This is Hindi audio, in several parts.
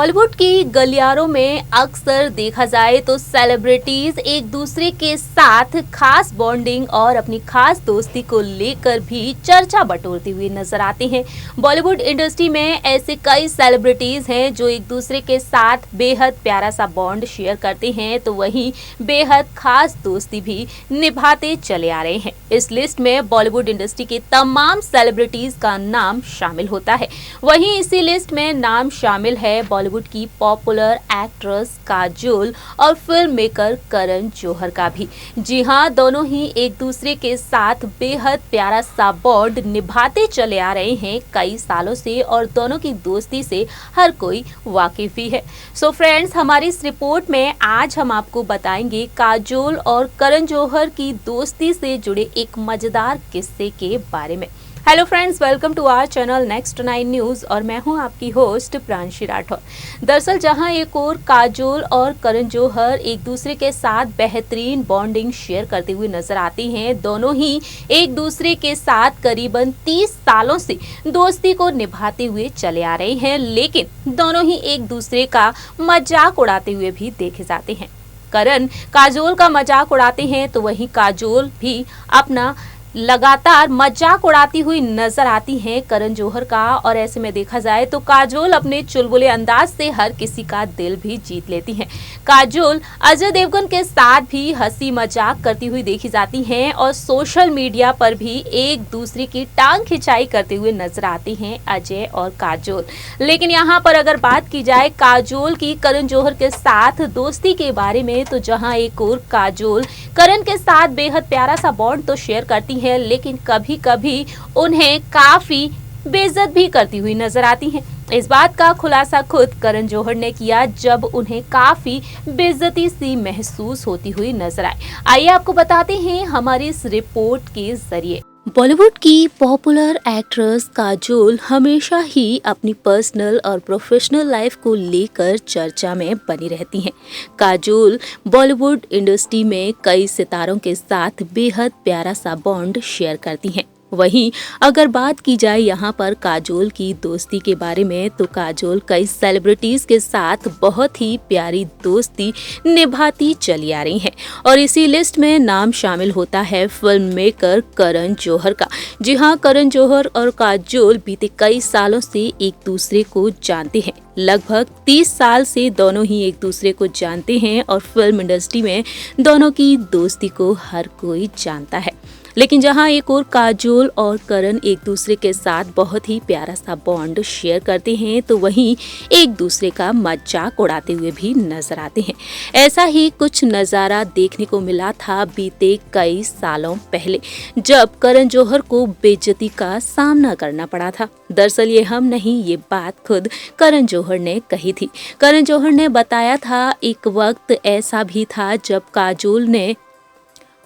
बॉलीवुड की गलियारों में अक्सर देखा जाए तो सेलिब्रिटीज एक दूसरे के साथ खास बॉन्डिंग और अपनी खास दोस्ती को लेकर भी चर्चा बटोरती हुई नजर आते हैं। बॉलीवुड इंडस्ट्री में ऐसे कई सेलिब्रिटीज हैं जो एक दूसरे के साथ बेहद प्यारा सा बॉन्ड शेयर करते हैं, तो वहीं बेहद खास दोस्ती भी निभाते चले आ रहे हैं। इस लिस्ट में बॉलीवुड इंडस्ट्री के तमाम सेलिब्रिटीज का नाम शामिल होता है। वहीं इसी लिस्ट में नाम शामिल है बॉलीवुड की पॉपुलर एक्ट्रेस काजोल और फिल्म मेकर करण जौहर का भी। जी हाँ, दोनों ही एक दूसरे के साथ बेहद प्यारा सा बॉन्ड निभाते चले आ रहे हैं कई सालों से, और दोनों की दोस्ती से हर कोई वाकिफ भी है। सो फ्रेंड्स, हमारी इस रिपोर्ट में आज हम आपको बताएंगे काजोल और करण जौहर की दोस्ती से जुड़े एक मजेदार किस्से के बारे में। Hello friends, welcome to our channel Next 9 News और मैं हूं आपकी होस्ट प्रांशी राठौर। दरअसल जहां एक और काजोल और करण जौहर एक दूसरे के साथ बेहतरीन बॉन्डिंग शेयर करते हुए नजर आती हैं, दोनों ही एक दूसरे के साथ करीबन 30 सालों से दोस्ती को निभाते हुए चले आ रहे हैं, लेकिन दोनों ही एक दूसरे का मजाक उड़ाते हुए भी देखे जाते हैं। करण काजोल का मजाक उड़ाते हैं तो वहीं काजोल भी अपना लगातार मजाक उड़ाती हुई नजर आती हैं करण जौहर का। और ऐसे में देखा जाए तो काजोल अपने चुलबुले अंदाज से हर किसी का दिल भी जीत लेती हैं। काजोल अजय देवगन के साथ भी हंसी मजाक करती हुई देखी जाती हैं और सोशल मीडिया पर भी एक दूसरे की टांग खिंचाई करते हुए नजर आते हैं अजय और काजोल। लेकिन यहाँ पर अगर बात की जाए काजोल की करण जौहर के साथ दोस्ती के बारे में, तो जहाँ एक और काजोल करण के साथ बेहद प्यारा सा बॉन्ड तो शेयर करती है, लेकिन कभी कभी उन्हें काफी बेइज्जत भी करती हुई नजर आती हैं। इस बात का खुलासा खुद करण जौहर ने किया जब उन्हें काफी बेइज्जती सी महसूस होती हुई नजर आई। आइए आपको बताते हैं हमारी इस रिपोर्ट के जरिए। बॉलीवुड की पॉपुलर एक्ट्रेस काजोल हमेशा ही अपनी पर्सनल और प्रोफेशनल लाइफ को लेकर चर्चा में बनी रहती हैं। काजोल बॉलीवुड इंडस्ट्री में कई सितारों के साथ बेहद प्यारा सा बॉन्ड शेयर करती हैं। वहीं अगर बात की जाए यहाँ पर काजोल की दोस्ती के बारे में, तो काजोल कई सेलिब्रिटीज के साथ बहुत ही प्यारी दोस्ती निभाती चली आ रही हैं और इसी लिस्ट में नाम शामिल होता है फिल्म मेकर करण जौहर का। जी हाँ, करण जौहर और काजोल बीते कई सालों से एक दूसरे को जानते हैं। लगभग 30 साल से दोनों ही एक दूसरे को जानते हैं और फिल्म इंडस्ट्री में दोनों की दोस्ती को हर कोई जानता है। लेकिन जहां एक और काजोल और करण एक दूसरे के साथ बहुत ही प्यारा सा बॉन्ड शेयर करते हैं, तो वहीं एक दूसरे का मजाक उड़ाते हुए भी नजर आते हैं। ऐसा ही कुछ नज़ारा देखने को मिला था बीते कई सालों पहले, जब करण जौहर को बेइज्जती का सामना करना पड़ा था। दरअसल ये हम नहीं, ये बात खुद करण जौहर ने कही थी। करण जौहर ने बताया था एक वक्त ऐसा भी था जब काजोल ने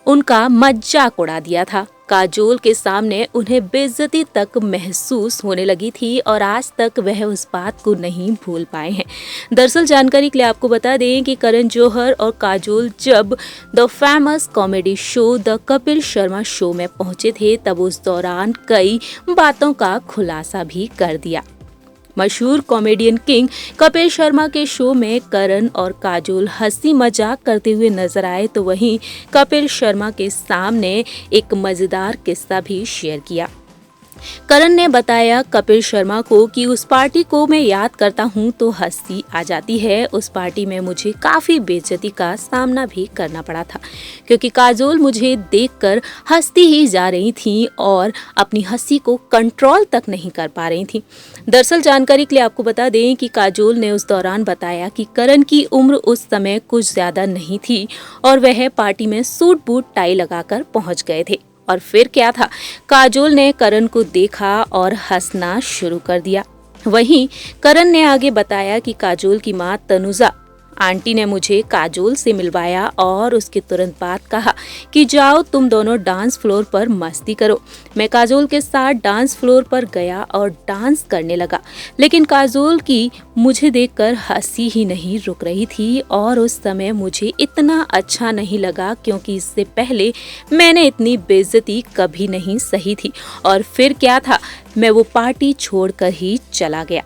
उनका मजाक उड़ा दिया था। काजोल के सामने उन्हें बेइज्जती तक महसूस होने लगी थी और आज तक वह उस बात को नहीं भूल पाए हैं। दरअसल जानकारी के लिए आपको बता दें कि करण जौहर और काजोल जब the famous comedy show the Kapil Sharma show में पहुंचे थे, तब उस दौरान कई बातों का खुलासा भी कर दिया। मशहूर कॉमेडियन किंग कपिल शर्मा के शो में करण और काजोल हंसी मजाक करते हुए नजर आए, तो वहीं कपिल शर्मा के सामने एक मजेदार किस्सा भी शेयर किया। करण ने बताया कपिल शर्मा को कि उस पार्टी को मैं याद करता हूं तो हंसी आ जाती है। उस पार्टी में मुझे काफी बेइज्जती का सामना भी करना पड़ा था, क्योंकि काजोल मुझे देखकर हंसती ही जा रही थी और अपनी हंसी को कंट्रोल तक नहीं कर पा रही थी। दरअसल जानकारी के लिए आपको बता दें कि काजोल ने उस दौरान बताया कि करण की उम्र उस समय कुछ ज्यादा नहीं थी और वह पार्टी में सूट बूट टाई लगाकर पहुंच गए थे। और फिर क्या था, काजोल ने करण को देखा और हंसना शुरू कर दिया। वहीं करण ने आगे बताया कि काजोल की मां तनुजा आंटी ने मुझे काजोल से मिलवाया और उसके तुरंत बाद कहा कि जाओ तुम दोनों डांस फ्लोर पर मस्ती करो। मैं काजोल के साथ डांस फ्लोर पर गया और डांस करने लगा, लेकिन काजोल की मुझे देखकर हंसी ही नहीं रुक रही थी और उस समय मुझे इतना अच्छा नहीं लगा, क्योंकि इससे पहले मैंने इतनी बेइज्जती कभी नहीं सही थी। और फिर क्या था, मैं वो पार्टी छोड़कर ही चला गया।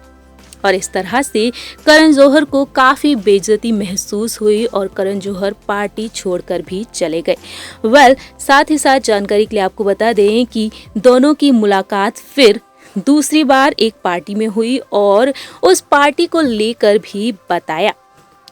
और इस तरह से करण जौहर को काफी बेइज्जती महसूस हुई और करण जौहर पार्टी छोड़कर भी चले गए। साथ ही साथ जानकारी के लिए आपको बता दें कि दोनों की मुलाकात फिर दूसरी बार एक पार्टी में हुई और उस पार्टी को लेकर भी बताया।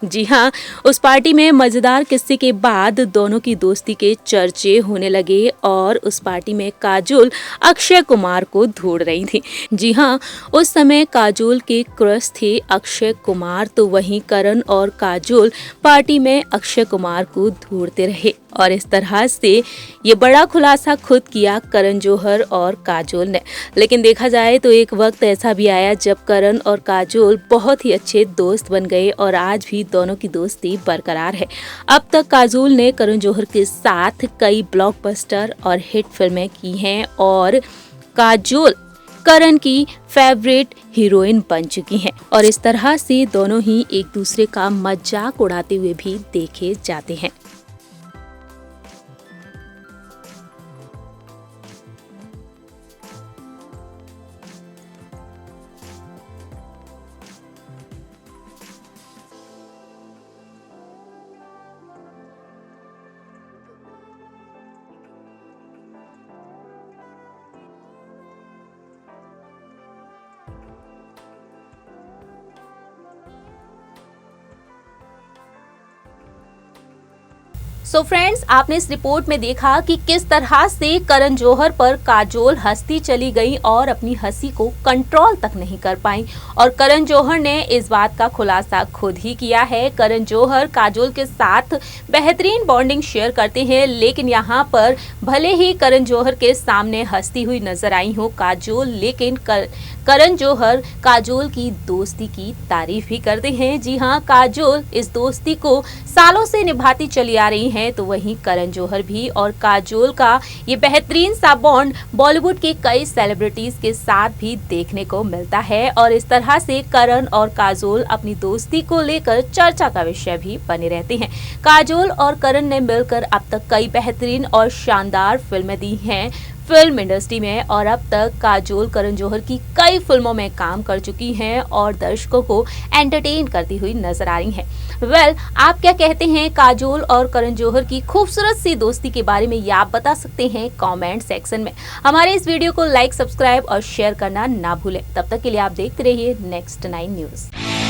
जी हाँ, उस पार्टी में मजेदार किस्से के बाद दोनों की दोस्ती के चर्चे होने लगे और उस पार्टी में काजोल अक्षय कुमार को ढूंढ रही थी। जी हाँ, उस समय काजोल के क्रश थे अक्षय कुमार, तो वहीं करण और काजोल पार्टी में अक्षय कुमार को ढूंढते रहे और इस तरह से ये बड़ा खुलासा खुद किया करण जौहर और काजोल ने। लेकिन देखा जाए तो एक वक्त ऐसा भी आया जब करण और काजोल बहुत ही अच्छे दोस्त बन गए और आज भी दोनों की दोस्ती बरकरार है। अब तक काजोल ने करण जौहर के साथ कई ब्लॉकबस्टर और हिट फिल्में की हैं और काजोल करण की फेवरेट हीरोइन बन चुकी हैं और इस तरह से दोनों ही एक दूसरे का मजाक उड़ाते हुए भी देखे जाते हैं। सो फ्रेंड्स, आपने इस रिपोर्ट में देखा कि किस तरह से करण जौहर पर काजोल हंसती चली गई और अपनी हंसी को कंट्रोल तक नहीं कर पाई और करण जौहर ने इस बात का खुलासा खुद ही किया है। करण जौहर काजोल के साथ बेहतरीन बॉन्डिंग शेयर करते हैं, लेकिन यहाँ पर भले ही करण जौहर के सामने हंसती हुई नजर आई हो काजोल, लेकिन करण जौहर काजोल की दोस्ती की तारीफ भी करते हैं। जी हाँ, काजोल इस दोस्ती को सालों से निभाती चली आ रही हैं, तो वहीं करण जौहर भी और काजोल का ये बेहतरीन सा बॉन्ड बॉलीवुड के कई सेलिब्रिटीज के साथ भी देखने को मिलता है और इस तरह से करण और काजोल अपनी दोस्ती को लेकर चर्चा का विषय भी बने रहते हैं। काजोल और करण ने मिलकर अब तक कई बेहतरीन और शानदार फिल्में दी हैं फिल्म इंडस्ट्री में और अब तक काजोल करण जौहर की कई फिल्मों में काम कर चुकी हैं और दर्शकों को एंटरटेन करती हुई नजर आ रही हैं। आप क्या कहते हैं काजोल और करण जौहर की खूबसूरत सी दोस्ती के बारे में? ये आप बता सकते हैं कमेंट सेक्शन में। हमारे इस वीडियो को लाइक, सब्सक्राइब और शेयर करना ना भूलें। तब तक के लिए आप देखते रहिए नेक्स्ट 9 न्यूज।